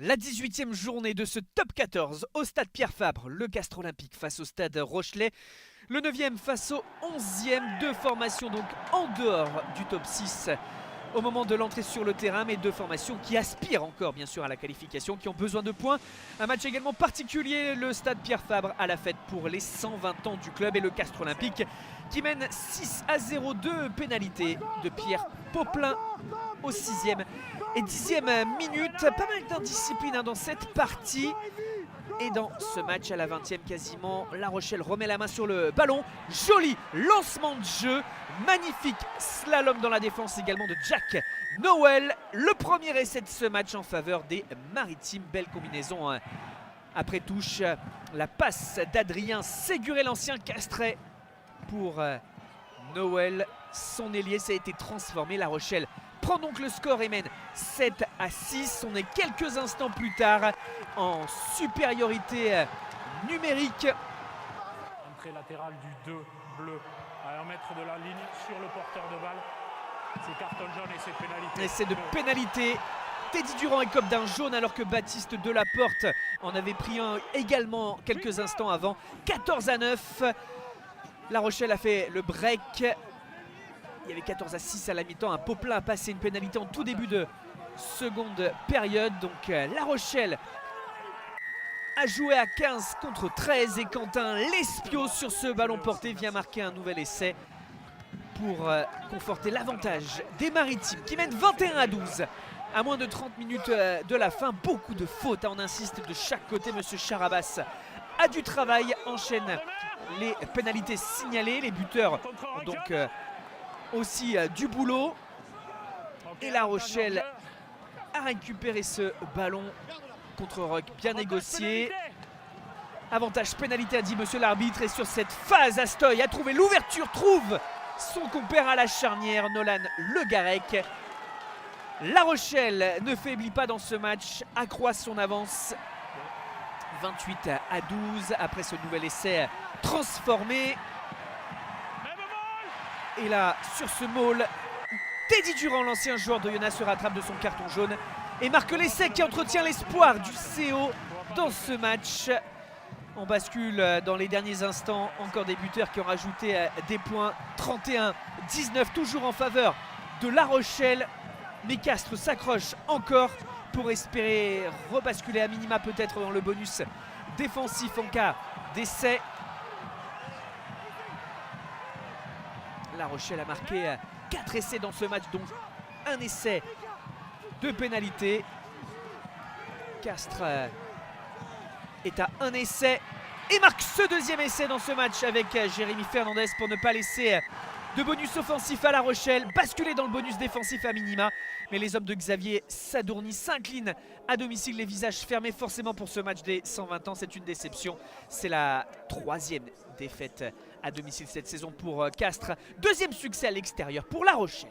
La 18e journée de ce top 14 au stade Pierre-Fabre, le Castres Olympique face au stade Rochelais, le 9e face au 11e, deux formations donc en dehors du top 6 au moment de l'entrée sur le terrain, mais deux formations qui aspirent encore bien sûr à la qualification, qui ont besoin de points. Un match également particulier, le stade Pierre-Fabre à la fête pour les 120 ans du club et le Castres Olympique qui mène 6-0, deux pénalités de Pierre Poplin au 6e et 10e minute. Pas mal d'indiscipline dans cette partie. Et dans ce match à la 20e quasiment, La Rochelle remet la main sur le ballon. Joli lancement de jeu. Magnifique slalom dans la défense également de Jack Noël. Le premier essai de ce match en faveur des Maritimes. Belle combinaison après touche. La passe d'Adrien Séguré, l'ancien Castrais, pour Noël. Son ailier, ça a été transformé. La Rochelle prend donc le score et mène 7-6. On est quelques instants plus tard en supériorité numérique. Entrée latérale du 2 bleu à 1 mètre de la ligne sur le porteur de balle. C'est carton jaune et c'est pénalité. Et c'est de pénalité. Teddy Durand écope d'un jaune alors que Baptiste Delaporte en avait pris un également quelques instants avant. 14-9. La Rochelle a fait le break. Il y avait 14-6 à la mi-temps. Un Poplin a passé une pénalité en tout début de seconde période. Donc La Rochelle a joué à 15 contre 13 et Quentin Lespiot sur ce ballon porté vient marquer un nouvel essai pour conforter l'avantage des Maritimes qui mènent 21-12 à moins de 30 minutes de la fin. Beaucoup de fautes, on insiste de chaque côté. Monsieur Charabas a du travail, enchaîne les pénalités signalées. Les buteurs ont donc aussi du boulot. Et La Rochelle a récupéré ce ballon contre Rock, bien négocié. Avantage pénalité, a dit monsieur l'arbitre. Et sur cette phase, Astoy a trouvé l'ouverture, trouve son compère à la charnière, Nolan Le Garec. La Rochelle ne faiblit pas dans ce match, accroît son avance 28-12 après ce nouvel essai transformé. Et là, sur ce maul, Teddy Durand, l'ancien joueur de Yona, se rattrape de son carton jaune et marque l'essai qui entretient l'espoir du CO dans ce match. On bascule dans les derniers instants, encore des buteurs qui ont rajouté des points. 31-19, toujours en faveur de La Rochelle. Mais Castres s'accroche encore pour espérer rebasculer à minima peut-être dans le bonus défensif en cas d'essai. La Rochelle a marqué 4 essais dans ce match, dont un essai de pénalité. Castres est à un essai et marque ce deuxième essai dans ce match avec Jérémy Fernandez pour ne pas laisser de bonus offensif à La Rochelle, basculer dans le bonus défensif à minima. Mais les hommes de Xavier Sadourny s'inclinent à domicile, les visages fermés forcément pour ce match des 120 ans. C'est une déception, c'est la 3e défaite à domicile cette saison pour Castres. Deuxième succès à l'extérieur pour La Rochelle.